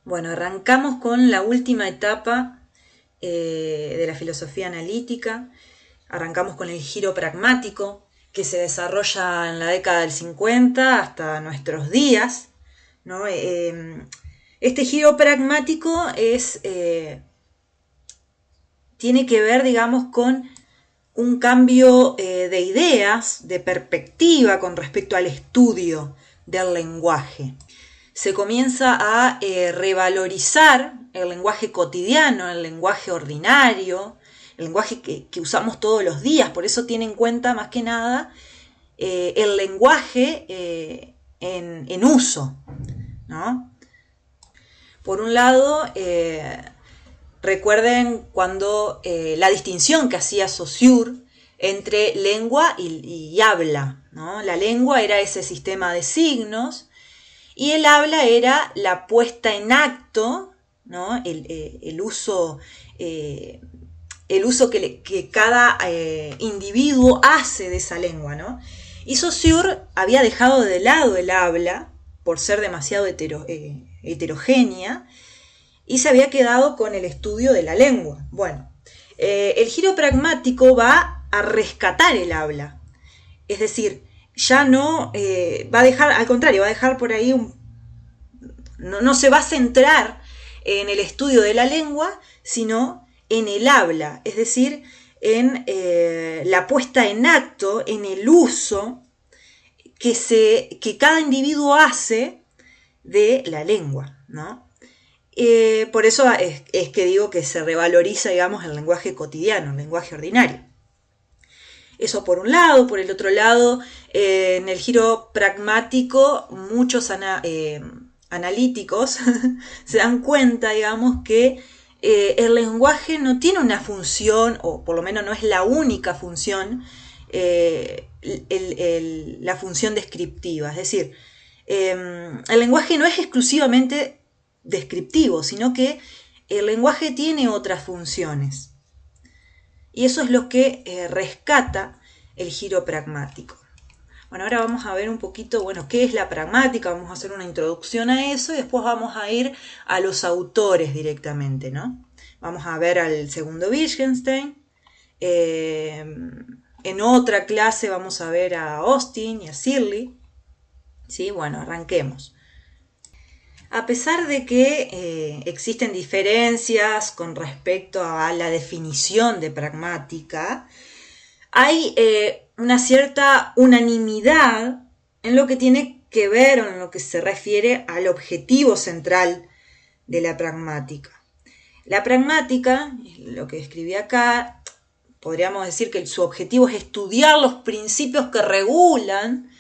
Bueno, arrancamos con la última etapa de la filosofía analítica. Arrancamos con el giro pragmático, que se desarrolla en la década del 50 hasta nuestros días, ¿no? Este giro pragmático tiene que ver, digamos, con un cambio de ideas, de perspectiva con respecto al estudio del lenguaje. Se comienza a revalorizar el lenguaje cotidiano, el lenguaje ordinario, el lenguaje que usamos todos los días. Por eso tiene en cuenta más que nada el lenguaje en uso, ¿no? Por un lado, recuerden cuando la distinción que hacía Saussure entre lengua y habla, ¿no? La lengua era ese sistema de signos y el habla era la puesta en acto, ¿no? El uso que cada individuo hace de esa lengua, ¿no? Y Saussure había dejado de lado el habla por ser demasiado heterogénea y se había quedado con el estudio de la lengua. Bueno, el giro pragmático va a rescatar el habla, es decir, ya no va a dejar, al contrario, va a dejar por ahí no se va a centrar en el estudio de la lengua, sino en el habla, es decir, en la puesta en acto, en el uso que cada individuo hace de la lengua, ¿no? Por eso es que digo que se revaloriza, digamos, el lenguaje cotidiano, el lenguaje ordinario. Eso por un lado. Por el otro lado, en el giro pragmático, muchos analíticos se dan cuenta, digamos, que el lenguaje no tiene una función, o por lo menos no es la única función, la función descriptiva. Es decir, el lenguaje no es exclusivamente descriptivo, sino que el lenguaje tiene otras funciones. Y eso es lo que rescata el giro pragmático. Bueno, ahora vamos a ver un poquito, bueno, qué es la pragmática, vamos a hacer una introducción a eso y después vamos a ir a los autores directamente, ¿no? Vamos a ver al segundo Wittgenstein. En otra clase vamos a ver a Austin y a Searle. ¿Sí? Bueno, arranquemos. A pesar de que existen diferencias con respecto a la definición de pragmática, hay una cierta unanimidad en lo que tiene que ver o en lo que se refiere al objetivo central de la pragmática. La pragmática, lo que escribí acá, podríamos decir que su objetivo es estudiar los principios que regulan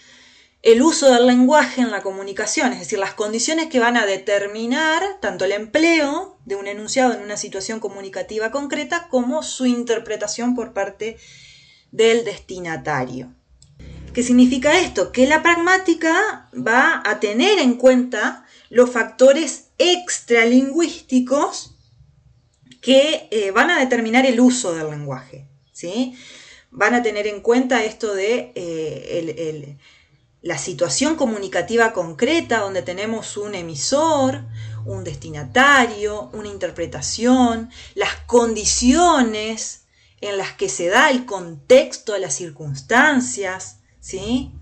el uso del lenguaje en la comunicación, es decir, las condiciones que van a determinar tanto el empleo de un enunciado en una situación comunicativa concreta como su interpretación por parte del destinatario. ¿Qué significa esto? Que la pragmática va a tener en cuenta los factores extralingüísticos que van a determinar el uso del lenguaje, ¿sí? Van a tener en cuenta esto de la situación comunicativa concreta donde tenemos un emisor, un destinatario, una interpretación, las condiciones en las que se da el contexto, las circunstancias, ¿sí?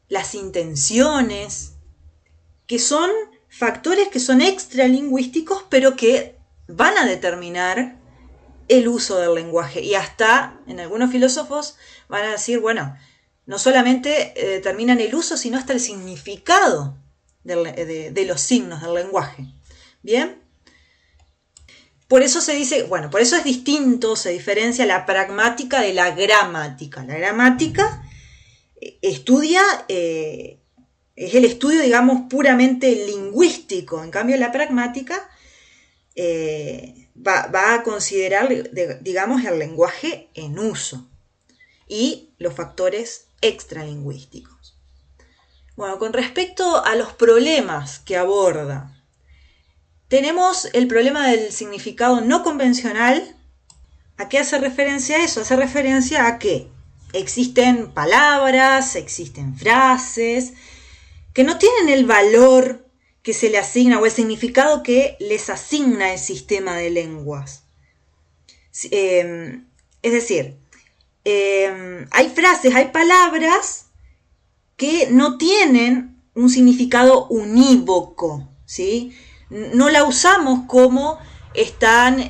Las intenciones, que son factores que son extralingüísticos, pero que van a determinar el uso del lenguaje. Y hasta, en algunos filósofos van a decir, bueno, no solamente determinan el uso, sino hasta el significado de los signos del lenguaje. ¿Bien? Por eso se dice, bueno, por eso es distinto, se diferencia la pragmática de la gramática. La gramática estudia, es el estudio, digamos, puramente lingüístico. En cambio, la pragmática va a considerar, digamos, el lenguaje en uso y los factores extralingüísticos. Bueno, con respecto a los problemas que aborda, tenemos el problema del significado no convencional. ¿A qué hace referencia eso? Hace referencia a que existen palabras, existen frases que no tienen el valor que se le asigna o el significado que les asigna el sistema de lenguas. Es decir, hay frases, hay palabras que no tienen un significado unívoco, ¿sí? No la usamos como están,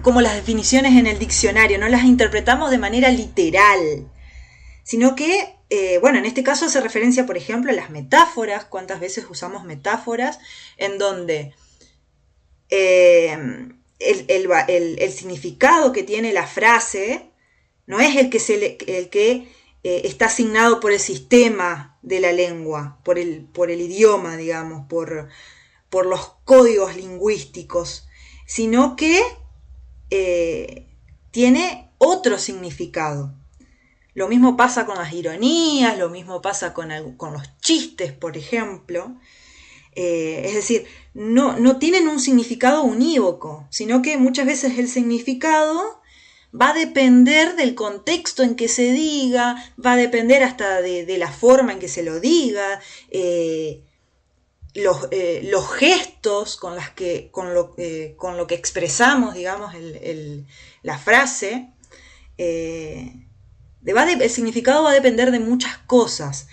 como las definiciones en el diccionario, no las interpretamos de manera literal, sino que, bueno, en este caso hace referencia, por ejemplo, a las metáforas. ¿Cuántas veces usamos metáforas en donde el significado que tiene la frase no es el que está asignado por el sistema de la lengua, por el idioma, digamos, por los códigos lingüísticos, sino que tiene otro significado. Lo mismo pasa con las ironías, lo mismo pasa con los chistes, por ejemplo. Es decir, no tienen un significado unívoco, sino que muchas veces el significado va a depender del contexto en que se diga, va a depender hasta de la forma en que se lo diga, los gestos con lo que expresamos, digamos, la frase. El significado va a depender de muchas cosas,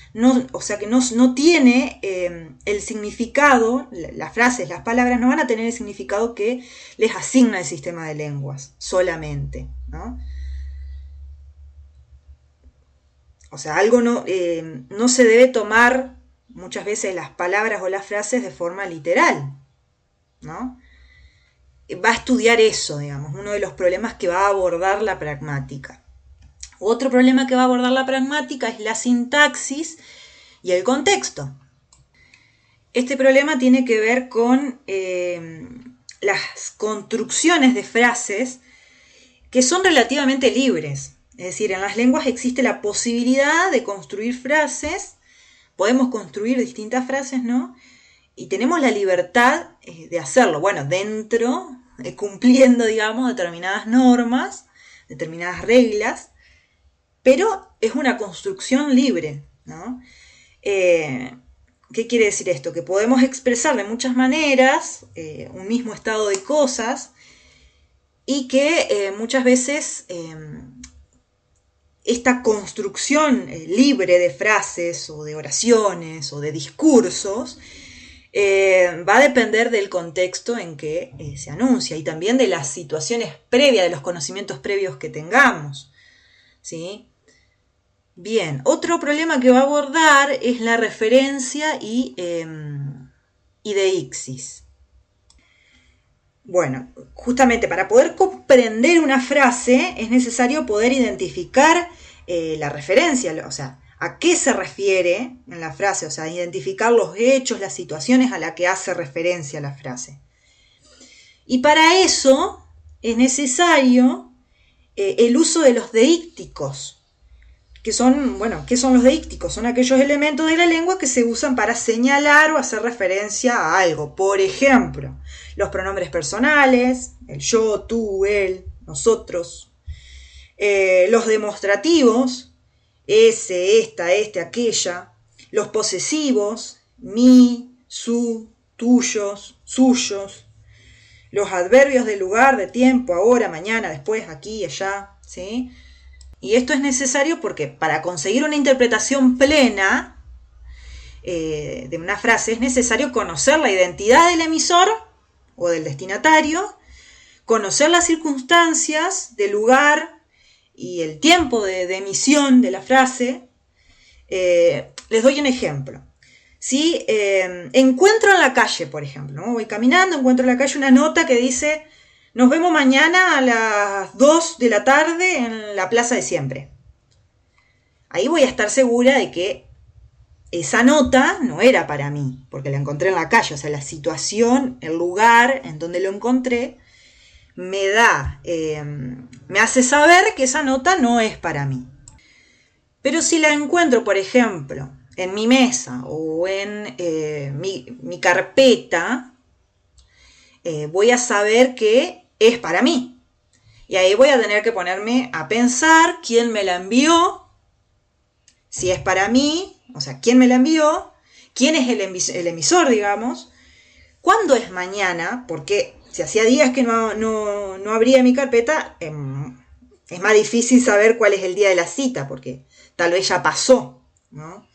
o sea que no tiene el significado, las frases, las palabras no van a tener el significado que les asigna el sistema de lenguas solamente, ¿no? O sea, algo no se debe tomar muchas veces las palabras o las frases de forma literal, ¿no? Va a estudiar eso, digamos, uno de los problemas que va a abordar la pragmática. Otro problema que va a abordar la pragmática es la sintaxis y el contexto. Este problema tiene que ver con las construcciones de frases que son relativamente libres. Es decir, en las lenguas existe la posibilidad de construir frases, podemos construir distintas frases, ¿no? Y tenemos la libertad de hacerlo, bueno, cumpliendo, digamos, determinadas normas, determinadas reglas, pero es una construcción libre, ¿no? ¿Qué quiere decir esto? Que podemos expresar de muchas maneras un mismo estado de cosas y que muchas veces esta construcción libre de frases o de oraciones o de discursos va a depender del contexto en que se anuncia y también de las situaciones previas, de los conocimientos previos que tengamos, ¿sí? Bien, otro problema que va a abordar es la referencia y deíxis. Bueno, justamente para poder comprender una frase es necesario poder identificar la referencia, o sea, a qué se refiere en la frase, o sea, identificar los hechos, las situaciones a las que hace referencia la frase. Y para eso es necesario el uso de los deícticos. ¿Qué son los deícticos? Son aquellos elementos de la lengua que se usan para señalar o hacer referencia a algo. Por ejemplo, los pronombres personales, el yo, tú, él, nosotros. Los demostrativos, ese, esta, este, aquella. Los posesivos, mi, su, tuyos, suyos. Los adverbios de lugar, de tiempo, ahora, mañana, después, aquí, allá, ¿sí? Y esto es necesario porque para conseguir una interpretación plena de una frase es necesario conocer la identidad del emisor o del destinatario, conocer las circunstancias del lugar y el tiempo de emisión de la frase. Les doy un ejemplo. Si encuentro en la calle, por ejemplo, ¿no? Voy caminando, encuentro en la calle una nota que dice: nos vemos mañana a las 2 de la tarde en la plaza de siempre. Ahí voy a estar segura de que esa nota no era para mí, porque la encontré en la calle. O sea, la situación, el lugar en donde lo encontré, me hace saber que esa nota no es para mí. Pero si la encuentro, por ejemplo, en mi mesa o en mi carpeta, voy a saber que es para mí. Y ahí voy a tener que ponerme a pensar quién me la envió, si es para mí, o sea, quién me la envió, quién es el emisor, digamos, cuándo es mañana, porque si hacía días que no abría mi carpeta, es más difícil saber cuál es el día de la cita, porque tal vez ya pasó, ¿no?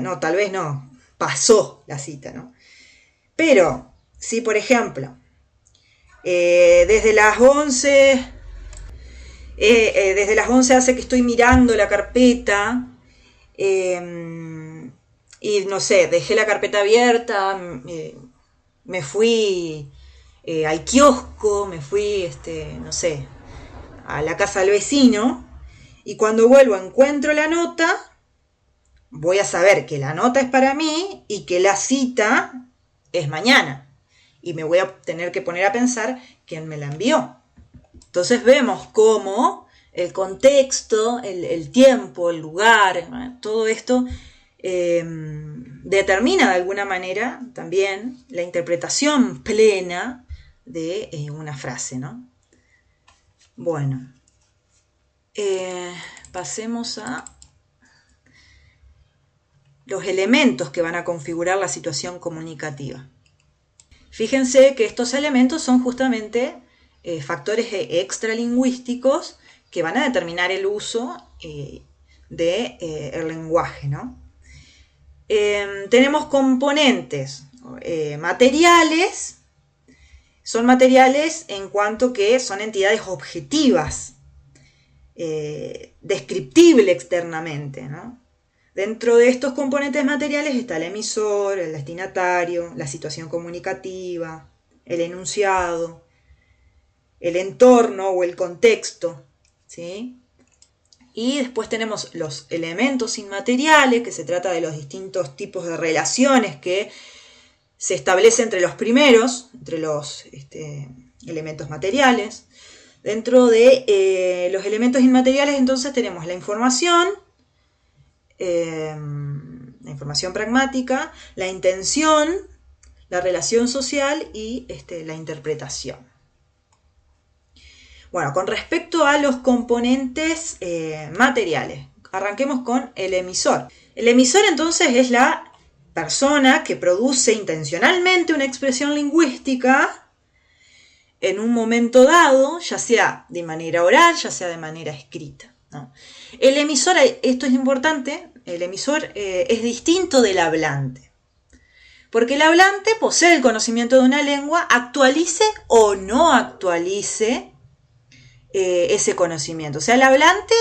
No, tal vez no, pasó la cita, ¿no? Pero, si por ejemplo, desde las 11 hace que estoy mirando la carpeta, y no sé, dejé la carpeta abierta, me fui al kiosco, me fui, no sé, a la casa del vecino, y cuando vuelvo encuentro la nota, voy a saber que la nota es para mí y que la cita es mañana. Y me voy a tener que poner a pensar quién me la envió. Entonces vemos cómo el contexto, el tiempo, el lugar, todo esto determina de alguna manera también la interpretación plena de una frase, ¿no? Bueno, pasemos a los elementos que van a configurar la situación comunicativa. Fíjense que estos elementos son justamente factores extralingüísticos que van a determinar el uso del lenguaje, ¿no? Tenemos componentes materiales, son materiales en cuanto que son entidades objetivas, descriptibles externamente, ¿no? Dentro de estos componentes materiales está el emisor, el destinatario, la situación comunicativa, el enunciado, el entorno o el contexto, ¿sí? Y después tenemos los elementos inmateriales, que se trata de los distintos tipos de relaciones que se establecen entre los primeros, entre los elementos materiales. Dentro de los elementos inmateriales entonces tenemos la información pragmática, la intención, la relación social y la interpretación. Bueno, con respecto a los componentes materiales, arranquemos con el emisor. El emisor entonces es la persona que produce intencionalmente una expresión lingüística en un momento dado, ya sea de manera oral, ya sea de manera escrita, ¿no? El emisor, esto es importante, el emisor es distinto del hablante, porque el hablante posee el conocimiento de una lengua, actualice o no actualice ese conocimiento. O sea, el hablante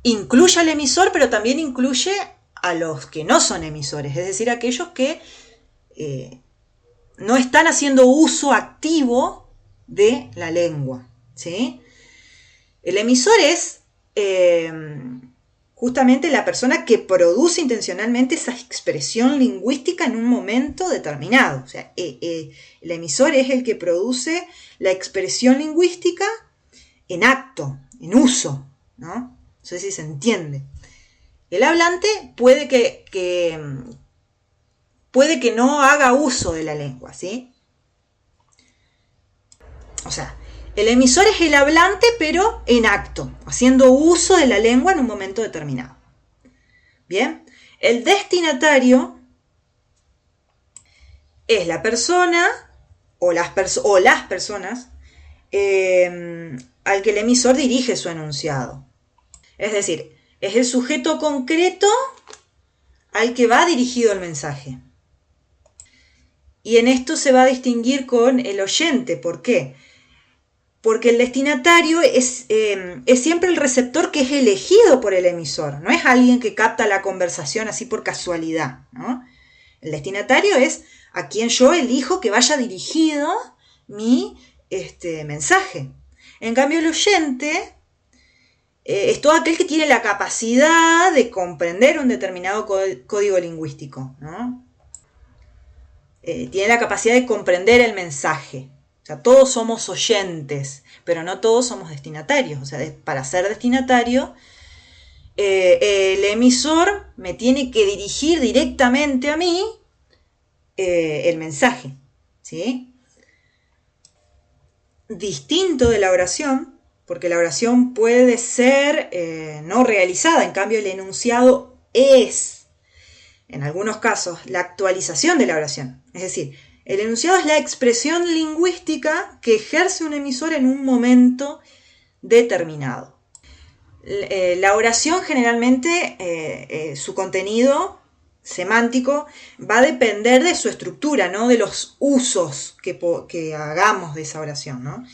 incluye al emisor, pero también incluye a los que no son emisores, es decir, aquellos que no están haciendo uso activo de la lengua, ¿sí? El emisor es justamente la persona que produce intencionalmente esa expresión lingüística en un momento determinado. O sea, el emisor es el que produce la expresión lingüística en acto, en uso, ¿no? No sé si se entiende. El hablante puede que no haga uso de la lengua, ¿sí? O sea, el emisor es el hablante, pero en acto, haciendo uso de la lengua en un momento determinado. Bien, el destinatario es la persona o las personas al que el emisor dirige su enunciado. Es decir, es el sujeto concreto al que va dirigido el mensaje. Y en esto se va a distinguir con el oyente. ¿Por qué? Porque el destinatario es siempre el receptor que es elegido por el emisor. No es alguien que capta la conversación así por casualidad, ¿no? El destinatario es a quien yo elijo que vaya dirigido mi mensaje. En cambio, el oyente es todo aquel que tiene la capacidad de comprender un determinado código lingüístico, ¿no? Tiene la capacidad de comprender el mensaje. O sea, todos somos oyentes, pero no todos somos destinatarios. O sea, para ser destinatario, el emisor me tiene que dirigir directamente a mí el mensaje, ¿sí? Distinto de la oración, porque la oración puede ser no realizada, en cambio el enunciado es en algunos casos, la actualización de la oración. Es decir, el enunciado es la expresión lingüística que ejerce un emisor en un momento determinado. La oración generalmente, su contenido semántico va a depender de su estructura, no de los usos que hagamos de esa oración, ¿no?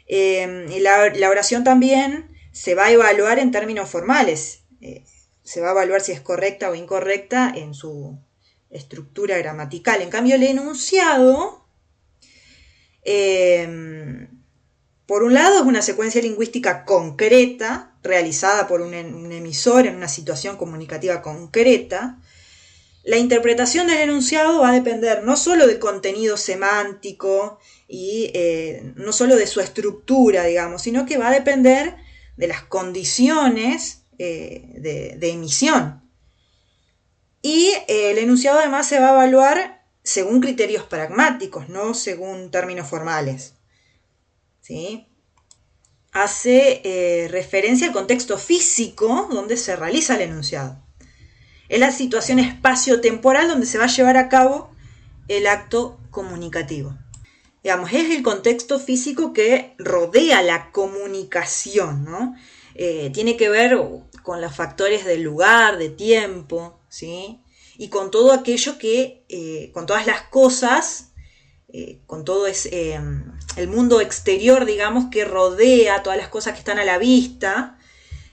Y la oración también se va a evaluar en términos formales. Se va a evaluar si es correcta o incorrecta en su estructura gramatical. En cambio, el enunciado, por un lado, es una secuencia lingüística concreta, realizada por un emisor en una situación comunicativa concreta. La interpretación del enunciado va a depender no solo del contenido semántico y no solo de su estructura, digamos, sino que va a depender de las condiciones de emisión. Y el enunciado además se va a evaluar según criterios pragmáticos, no según términos formales. ¿Sí? Hace referencia al contexto físico donde se realiza el enunciado. Es la situación espacio-temporal donde se va a llevar a cabo el acto comunicativo. Digamos, es el contexto físico que rodea la comunicación, ¿no? Tiene que ver con los factores del lugar, de tiempo, ¿sí? Y con todo aquello que, con todas las cosas, con todo el mundo exterior, digamos, que rodea todas las cosas que están a la vista,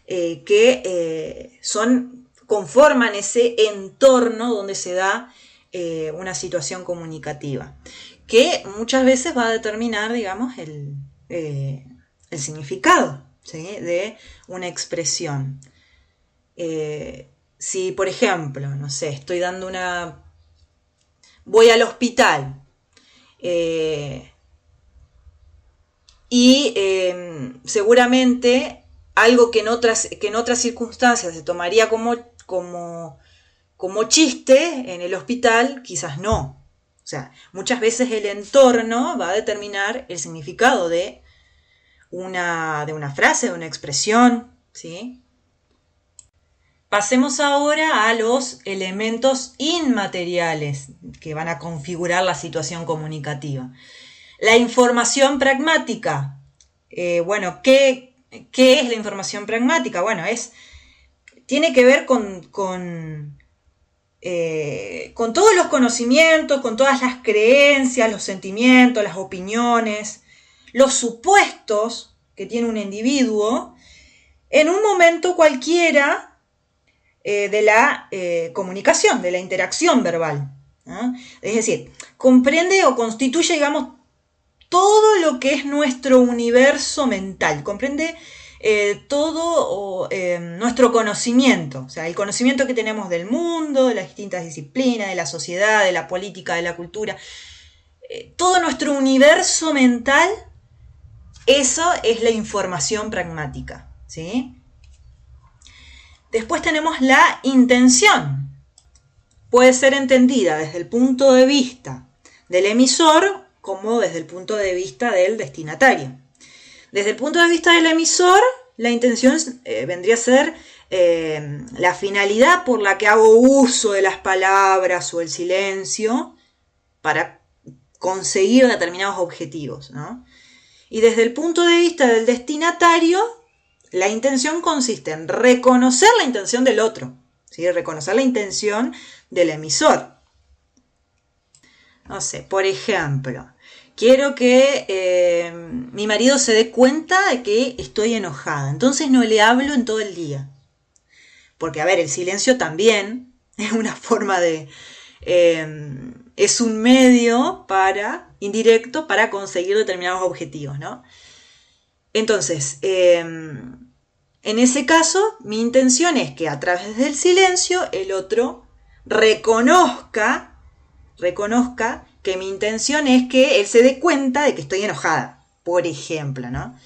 que conforman ese entorno donde se da una situación comunicativa, que muchas veces va a determinar, digamos, el significado, ¿sí? De una expresión. Si, por ejemplo, no sé, voy al hospital y seguramente algo que en otras circunstancias se tomaría como chiste en el hospital, quizás no. O sea, muchas veces el entorno va a determinar el significado de una frase, de una expresión, ¿sí? Pasemos ahora a los elementos inmateriales que van a configurar la situación comunicativa. La información pragmática. Bueno, ¿qué es la información pragmática? Bueno, tiene que ver con todos los conocimientos, con todas las creencias, los sentimientos, las opiniones, los supuestos que tiene un individuo en un momento cualquiera de la comunicación, de la interacción verbal, ¿no? Es decir, comprende o constituye, digamos, todo lo que es nuestro universo mental, comprende todo nuestro conocimiento, o sea, el conocimiento que tenemos del mundo, de las distintas disciplinas, de la sociedad, de la política, de la cultura, todo nuestro universo mental, eso es la información pragmática, ¿sí? Después tenemos la intención. Puede ser entendida desde el punto de vista del emisor como desde el punto de vista del destinatario. Desde el punto de vista del emisor, la intención vendría a ser la finalidad por la que hago uso de las palabras o el silencio para conseguir determinados objetivos, ¿no? Y desde el punto de vista del destinatario, la intención consiste en reconocer la intención del otro, ¿sí? Reconocer la intención del emisor. No sé, por ejemplo, quiero que mi marido se dé cuenta de que estoy enojada, entonces no le hablo en todo el día. Porque, a ver, el silencio también es una forma es un medio indirecto para conseguir determinados objetivos, ¿no? Entonces, en ese caso, mi intención es que a través del silencio el otro reconozca que mi intención es que él se dé cuenta de que estoy enojada, por ejemplo, ¿no?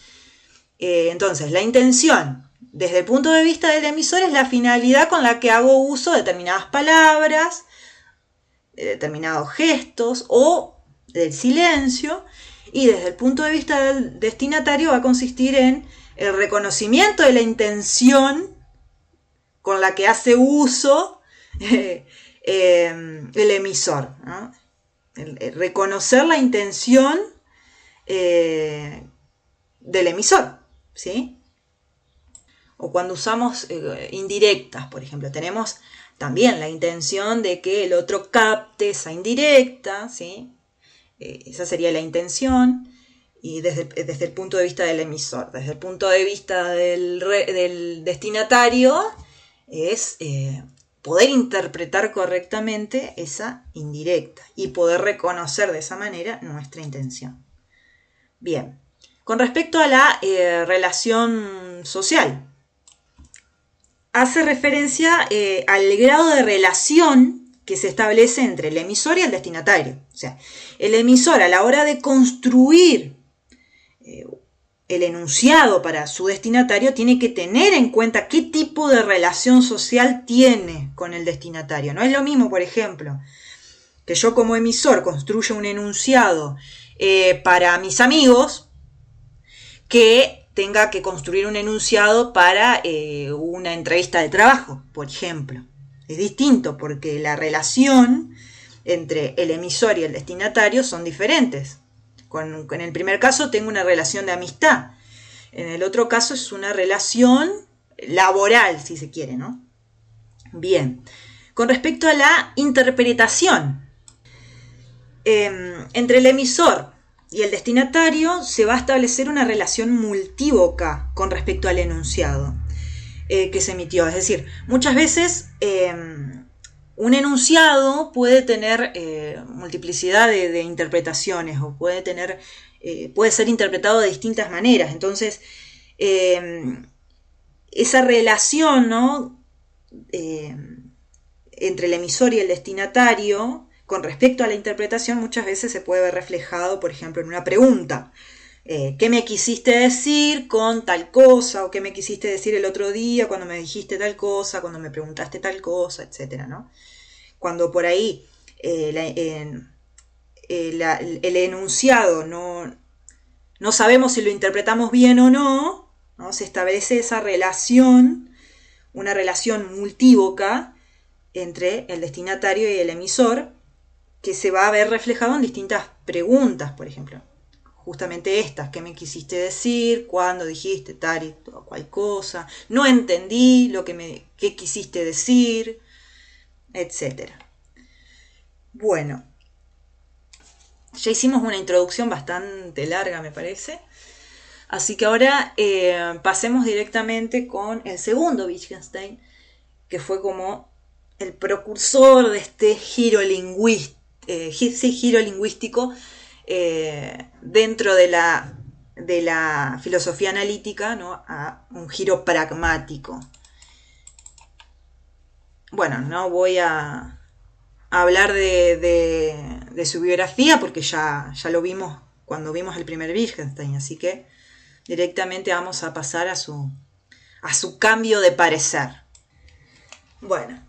Entonces, la intención, desde el punto de vista del emisor, es la finalidad con la que hago uso de determinadas palabras, de determinados gestos o del silencio, y desde el punto de vista del destinatario va a consistir en el reconocimiento de la intención con la que hace uso el emisor, ¿no? El reconocer la intención del emisor, ¿sí? O cuando usamos indirectas, por ejemplo, tenemos también la intención de que el otro capte esa indirecta, ¿sí? Esa sería la intención, y desde el punto de vista del emisor. Desde el punto de vista del destinatario es poder interpretar correctamente esa indirecta y poder reconocer de esa manera nuestra intención. Bien, con respecto a la relación social, hace referencia al grado de relación que se establece entre el emisor y el destinatario. O sea, el emisor a la hora de construir el enunciado para su destinatario tiene que tener en cuenta qué tipo de relación social tiene con el destinatario. No es lo mismo, por ejemplo, que yo como emisor construya un enunciado para mis amigos, que tenga que construir un enunciado para una entrevista de trabajo, por ejemplo. Es distinto porque la relación entre el emisor y el destinatario son diferentes. En el primer caso tengo una relación de amistad. En el otro caso es una relación laboral, si se quiere, ¿no? Bien. Con respecto a la interpretación, entre el emisor y el destinatario se va a establecer una relación multívoca con respecto al enunciado que se emitió. Es decir, muchas veces un enunciado puede tener multiplicidad de interpretaciones o puede ser interpretado de distintas maneras. Entonces, esa relación, ¿no? Entre el emisor y el destinatario con respecto a la interpretación muchas veces se puede ver reflejado, por ejemplo, en una pregunta. ¿Qué me quisiste decir con tal cosa? ¿O qué me quisiste decir el otro día cuando me dijiste tal cosa, cuando me preguntaste tal cosa, etcétera, ¿no? Cuando por ahí el enunciado no sabemos si lo interpretamos bien o no, ¿no? Se establece esa relación, una relación multívoca entre el destinatario y el emisor, que se va a ver reflejado en distintas preguntas, por ejemplo. Justamente estas, ¿qué me quisiste decir? ¿Cuándo dijiste tal y cual cosa? No entendí qué quisiste decir, etcétera. Bueno, ya hicimos una introducción bastante larga, me parece. Así que ahora pasemos directamente con el segundo Wittgenstein, que fue como el precursor de este giro lingüístico dentro de la filosofía analítica, ¿no? A un giro pragmático. Bueno, no voy a hablar de su biografía porque ya lo vimos cuando vimos el primer Wittgenstein, así que directamente vamos a pasar a su cambio de parecer. Bueno,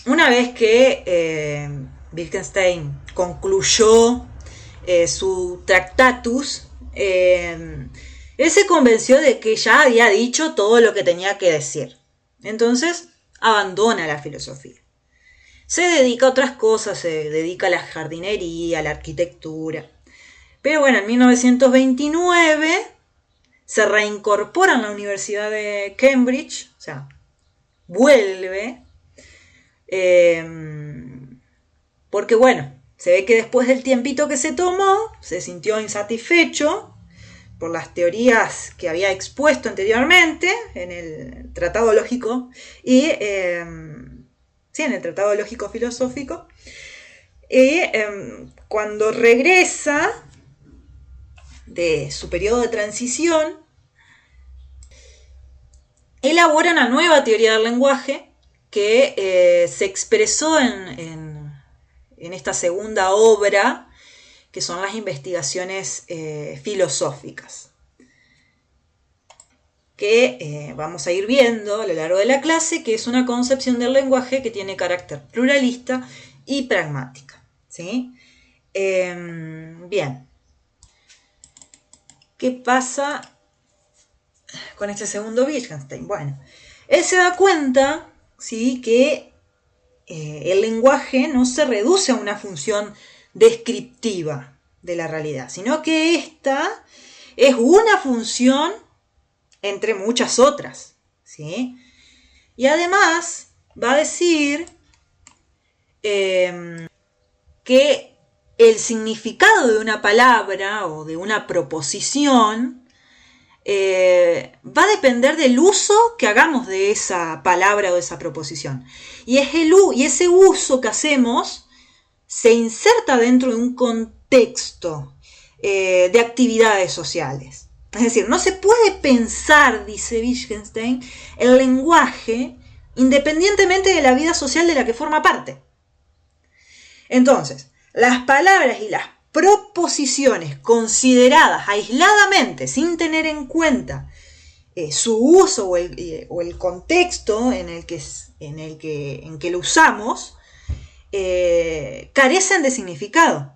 una vez que Wittgenstein concluyó su Tractatus, él se convenció de que ya había dicho todo lo que tenía que decir. Entonces abandona la filosofía. Se dedica a otras cosas, se dedica a la jardinería, a la arquitectura. Pero bueno, en 1929 se reincorpora en la Universidad de Cambridge, o sea, vuelve, porque bueno, se ve que después del tiempito que se tomó, se sintió insatisfecho por las teorías que había expuesto anteriormente en el Tratado Lógico y en el Tratado Lógico Filosófico, y cuando regresa de su periodo de transición, elabora una nueva teoría del lenguaje que se expresó en esta segunda obra, que son las investigaciones filosóficas, que vamos a ir viendo a lo largo de la clase, que es una concepción del lenguaje que tiene carácter pluralista y pragmática, ¿sí? Bien. ¿Qué pasa con este segundo Wittgenstein? Bueno, él se da cuenta, ¿sí?, que el lenguaje no se reduce a una función descriptiva de la realidad, sino que esta es una función entre muchas otras, ¿sí? Y además va a decir que el significado de una palabra o de una proposición va a depender del uso que hagamos de esa palabra o de esa proposición. Y ese uso que hacemos se inserta dentro de un contexto de actividades sociales. Es decir, no se puede pensar, dice Wittgenstein, el lenguaje independientemente de la vida social de la que forma parte. Entonces, las palabras y las proposiciones consideradas aisladamente, sin tener en cuenta su uso o el contexto en que lo usamos, carecen de significado.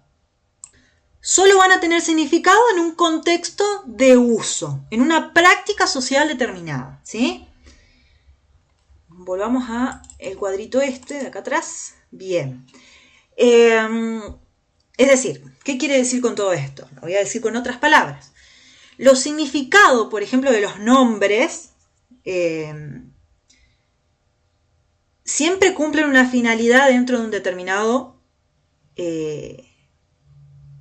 Solo van a tener significado en un contexto de uso, en una práctica social determinada, ¿sí? Volvamos a el cuadrito de acá atrás. Bien. Es decir, ¿qué quiere decir con todo esto? Lo voy a decir con otras palabras. Los significados, por ejemplo, de los nombres siempre cumplen una finalidad dentro de un determinado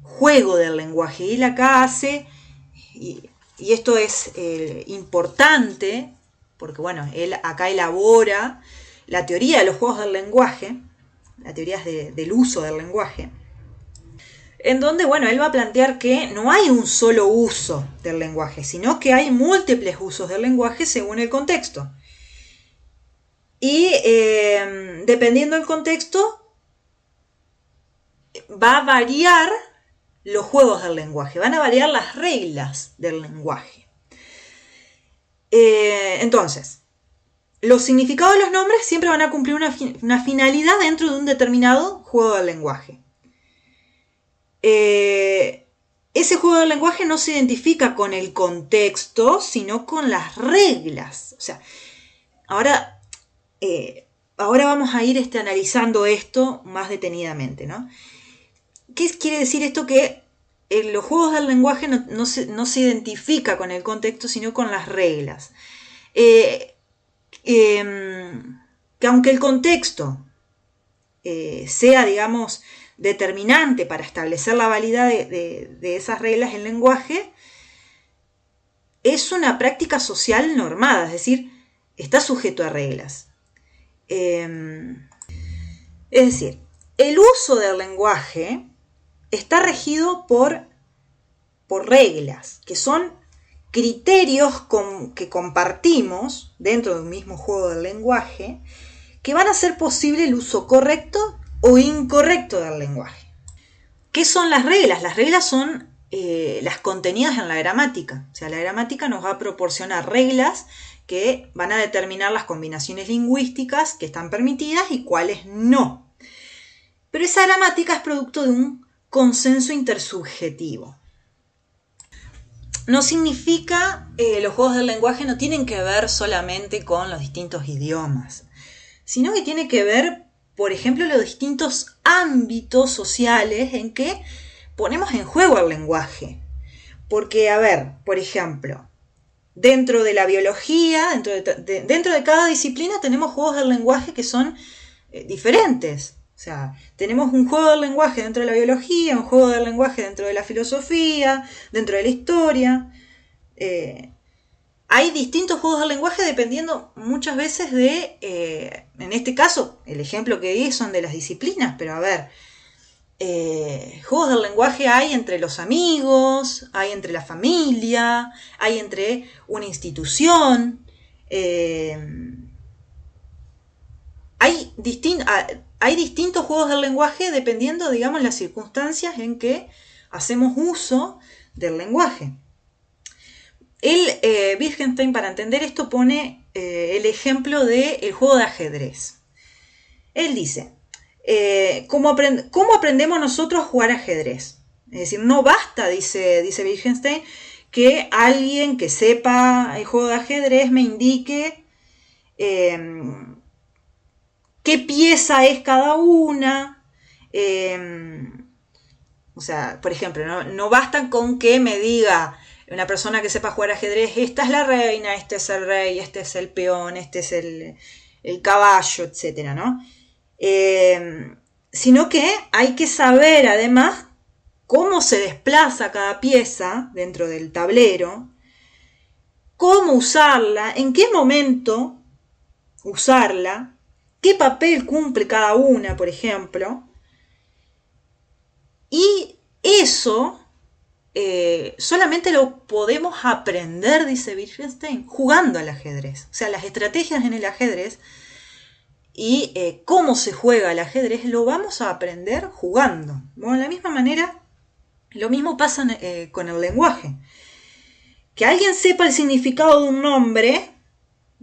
juego del lenguaje. Y él acá hace, y esto es importante, porque bueno, él acá elabora la teoría de los juegos del lenguaje, la teoría del uso del lenguaje, en donde, bueno, él va a plantear que no hay un solo uso del lenguaje, sino que hay múltiples usos del lenguaje según el contexto. Y dependiendo del contexto, va a variar los juegos del lenguaje, van a variar las reglas del lenguaje. Entonces, los significados de los nombres siempre van a cumplir una finalidad dentro de un determinado juego del lenguaje. Ese juego del lenguaje no se identifica con el contexto, sino con las reglas. O sea, ahora vamos a ir analizando esto más detenidamente, ¿no? ¿Qué quiere decir esto? Que en los juegos del lenguaje no se identifica con el contexto, sino con las reglas. Que aunque el contexto sea, digamos, determinante para establecer la validez de esas reglas en lenguaje, es una práctica social normada, es decir, está sujeto a reglas. Es decir, el uso del lenguaje está regido por reglas, que son criterios que compartimos dentro de un mismo juego del lenguaje, que van a hacer posible el uso correcto o incorrecto del lenguaje. ¿Qué son las reglas? Las reglas son las contenidas en la gramática. O sea, la gramática nos va a proporcionar reglas que van a determinar las combinaciones lingüísticas que están permitidas y cuáles no. Pero esa gramática es producto de un consenso intersubjetivo. No significa, los juegos del lenguaje no tienen que ver solamente con los distintos idiomas, sino que tiene que ver, por ejemplo, los distintos ámbitos sociales en que ponemos en juego el lenguaje. Porque, a ver, por ejemplo, dentro de la biología, dentro de cada disciplina tenemos juegos del lenguaje que son diferentes. O sea, tenemos un juego del lenguaje dentro de la biología, un juego del lenguaje dentro de la filosofía, dentro de la historia. Hay distintos juegos del lenguaje dependiendo muchas veces en este caso, el ejemplo que di son de las disciplinas, pero a ver, juegos del lenguaje hay entre los amigos, hay entre la familia, hay entre una institución, hay distintos juegos del lenguaje dependiendo, digamos, las circunstancias en que hacemos uso del lenguaje. Wittgenstein, para entender esto, pone el ejemplo del juego de ajedrez. Él dice, ¿cómo aprendemos nosotros a jugar ajedrez? Es decir, no basta, dice Wittgenstein, que alguien que sepa el juego de ajedrez me indique qué pieza es cada una. O sea, por ejemplo, no basta con que me diga una persona que sepa jugar ajedrez, esta es la reina, este es el rey, este es el peón, este es el caballo, etcétera, ¿no? Sino que hay que saber además cómo se desplaza cada pieza dentro del tablero, cómo usarla, en qué momento usarla, qué papel cumple cada una, por ejemplo. Y eso solamente lo podemos aprender, dice Wittgenstein, jugando al ajedrez. O sea, las estrategias en el ajedrez y cómo se juega el ajedrez lo vamos a aprender jugando. Bueno, de la misma manera, lo mismo pasa con el lenguaje. Que alguien sepa el significado de un nombre,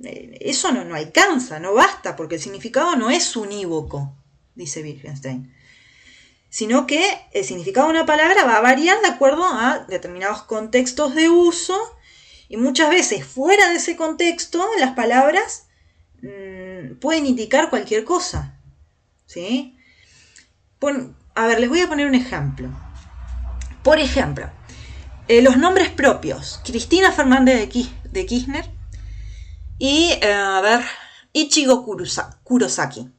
eso no alcanza, no basta, porque el significado no es unívoco, dice Wittgenstein. Sino que el significado de una palabra va a variar de acuerdo a determinados contextos de uso, y muchas veces fuera de ese contexto las palabras pueden indicar cualquier cosa, ¿sí? A ver, les voy a poner un ejemplo. Por ejemplo, los nombres propios. Cristina Fernández de Kirchner y, Ichigo Kurosaki.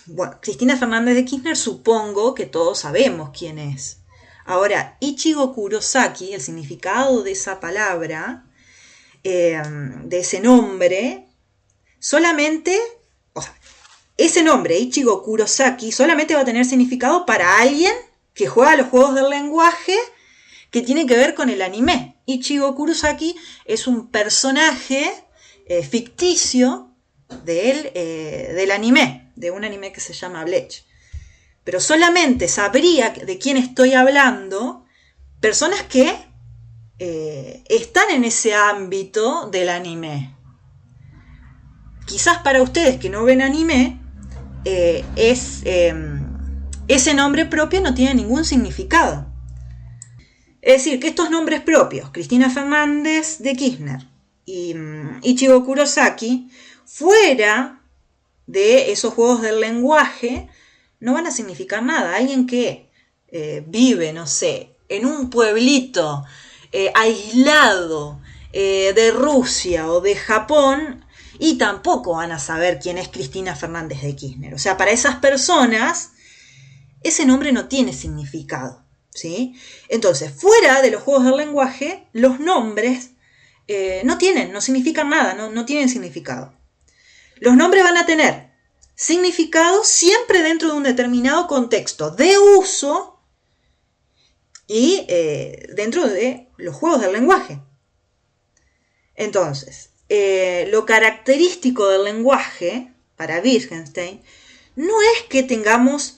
Bueno, Cristina Fernández de Kirchner supongo que todos sabemos quién es. Ahora, Ichigo Kurosaki, el significado de esa palabra, de ese nombre, solamente, o sea, ese nombre, Ichigo Kurosaki, solamente va a tener significado para alguien que juega los juegos del lenguaje que tiene que ver con el anime. Ichigo Kurosaki es un personaje ficticio del anime, de un anime que se llama Bleach. Pero solamente sabría de quién estoy hablando personas que están en ese ámbito del anime. Quizás para ustedes que no ven anime, ese nombre propio no tiene ningún significado. Es decir, que estos nombres propios, Cristina Fernández de Kirchner y Ichigo Kurosaki, fuera de esos juegos del lenguaje, no van a significar nada. Alguien que vive, no sé, en un pueblito aislado de Rusia o de Japón, y tampoco van a saber quién es Cristina Fernández de Kirchner. O sea, para esas personas, ese nombre no tiene significado, ¿sí? Entonces, fuera de los juegos del lenguaje, los nombres no significan nada, no tienen significado. Los nombres van a tener significado siempre dentro de un determinado contexto de uso y dentro de los juegos del lenguaje. Entonces, lo característico del lenguaje, para Wittgenstein, no es que tengamos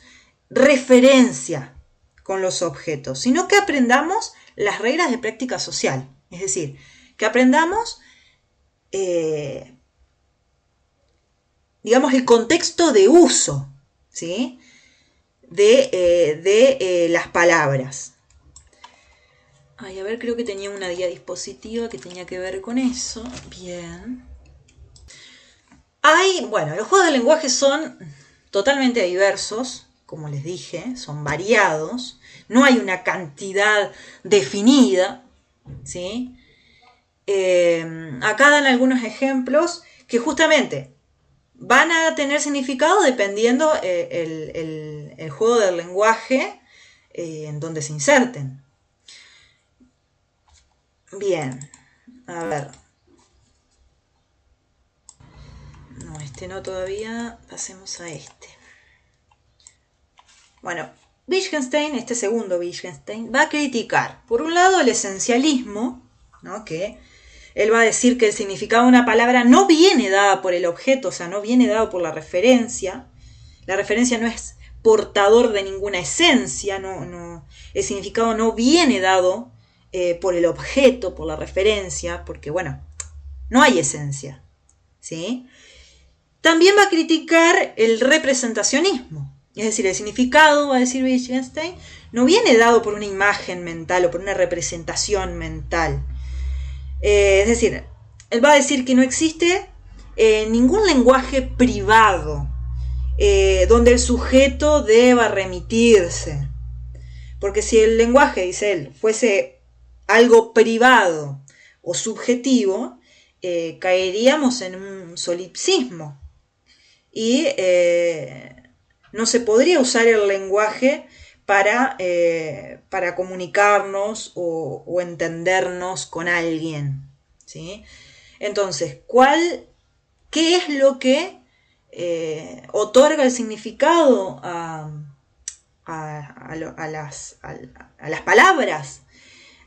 referencia con los objetos, sino que aprendamos las reglas de práctica social. Es decir, que aprendamos digamos, el contexto de uso, ¿sí? de las palabras. Ay, a ver, creo que tenía una guía dispositiva que tenía que ver con eso. Bien. Los juegos de lenguaje son totalmente diversos, como les dije, son variados. No hay una cantidad definida, ¿sí? Acá dan algunos ejemplos que justamente van a tener significado dependiendo el juego del lenguaje en donde se inserten. Bien, a ver. No, este no todavía, pasemos a este. Bueno, Wittgenstein, este segundo Wittgenstein, va a criticar, por un lado, el esencialismo, ¿no? Que él va a decir que el significado de una palabra no viene dada por el objeto, o sea, no viene dado por la referencia. La referencia no es portador de ninguna esencia, el significado no viene dado por el objeto, por la referencia, porque, bueno, no hay esencia, ¿sí? También va a criticar el representacionismo, es decir, el significado, va a decir Wittgenstein, no viene dado por una imagen mental o por una representación mental. Es decir, él va a decir que no existe ningún lenguaje privado donde el sujeto deba remitirse. Porque si el lenguaje, dice él, fuese algo privado o subjetivo, caeríamos en un solipsismo y no se podría usar el lenguaje para comunicarnos o entendernos con alguien, ¿sí? Entonces, ¿qué es lo que otorga el significado a las palabras,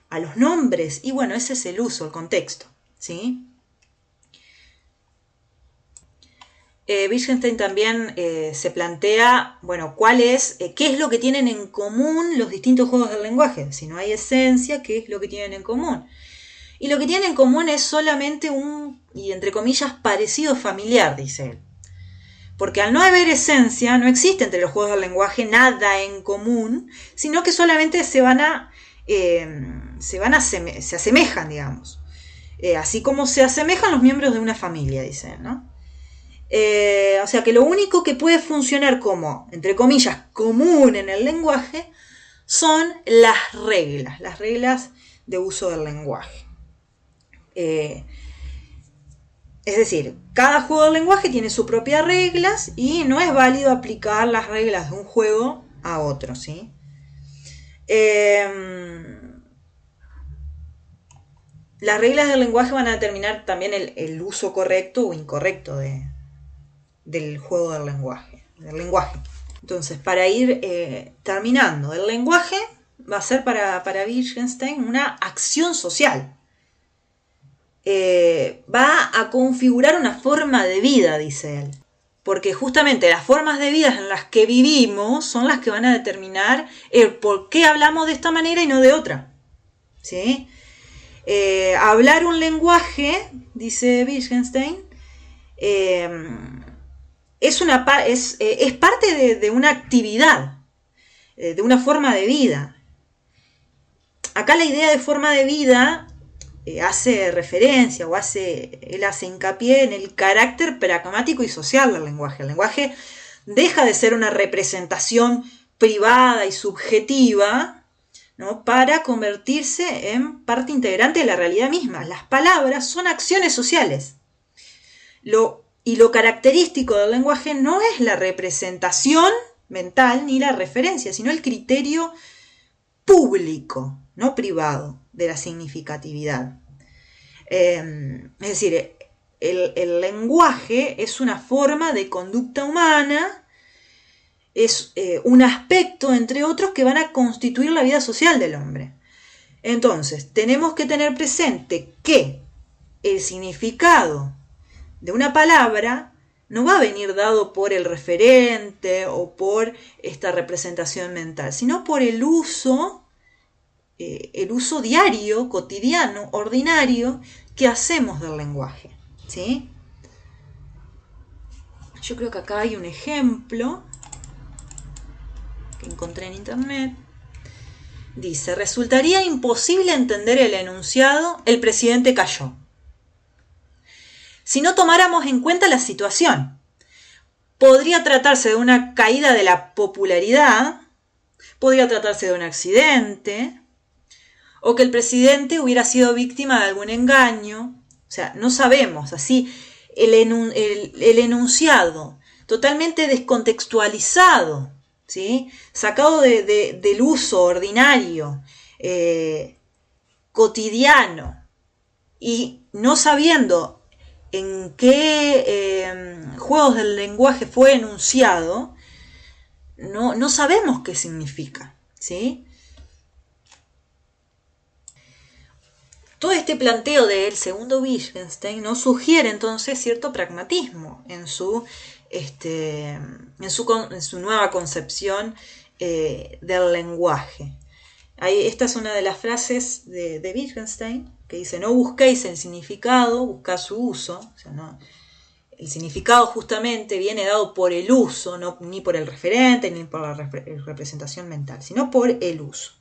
a los nombres? Y bueno, ese es el uso, el contexto, ¿sí? Wittgenstein también se plantea, bueno, qué es lo que tienen en común los distintos juegos del lenguaje. Si no hay esencia, ¿qué es lo que tienen en común? Y lo que tienen en común es solamente y entre comillas, parecido familiar, dice él. Porque al no haber esencia, no existe entre los juegos del lenguaje nada en común, sino que solamente se asemejan, digamos. Así como se asemejan los miembros de una familia, dice, ¿no? O sea que lo único que puede funcionar como, entre comillas, común en el lenguaje son las reglas de uso del lenguaje. Es decir, cada juego del lenguaje tiene sus propias reglas y no es válido aplicar las reglas de un juego a otro, ¿sí? Las reglas del lenguaje van a determinar también el uso correcto o incorrecto del juego del lenguaje. Entonces, para ir terminando, el lenguaje va a ser para Wittgenstein una acción social. Va a configurar una forma de vida, dice él. Porque justamente las formas de vida en las que vivimos son las que van a determinar el por qué hablamos de esta manera y no de otra, ¿sí? Hablar un lenguaje, dice Wittgenstein, es parte de una actividad, de una forma de vida. Acá la idea de forma de vida hace referencia él hace hincapié en el carácter pragmático y social del lenguaje. El lenguaje deja de ser una representación privada y subjetiva, ¿no?, para convertirse en parte integrante de la realidad misma. Las palabras son acciones sociales. Lo característico del lenguaje no es la representación mental ni la referencia, sino el criterio público, no privado, de la significatividad. Es decir, el lenguaje es una forma de conducta humana, es un aspecto, entre otros, que van a constituir la vida social del hombre. Entonces, tenemos que tener presente que el significado de una palabra no va a venir dado por el referente o por esta representación mental, sino por el uso diario, cotidiano, ordinario, que hacemos del lenguaje, ¿sí? Yo creo que acá hay un ejemplo que encontré en internet. Dice: resultaría imposible entender el enunciado "el presidente cayó", si no tomáramos en cuenta la situación. Podría tratarse de una caída de la popularidad, podría tratarse de un accidente, o que el presidente hubiera sido víctima de algún engaño. O sea, no sabemos. Así, el enunciado totalmente descontextualizado, ¿sí?, sacado del uso ordinario, cotidiano, y no sabiendo en qué juegos del lenguaje fue enunciado, no sabemos qué significa, ¿sí? Todo este planteo del segundo Wittgenstein nos sugiere entonces cierto pragmatismo en su nueva concepción del lenguaje. Esta es una de las frases de Wittgenstein, que dice: no busquéis el significado, buscad su uso. O sea, no, el significado justamente viene dado por el uso, no, ni por el referente, ni por la representación mental, sino por el uso.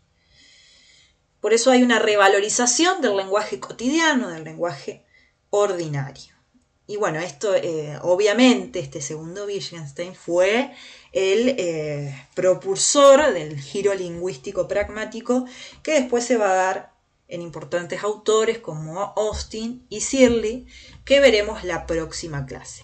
Por eso hay una revalorización del lenguaje cotidiano, del lenguaje ordinario. Y bueno, esto obviamente este segundo Wittgenstein fue el propulsor del giro lingüístico pragmático que después se va a dar en importantes autores como Austin y Searle, que veremos la próxima clase.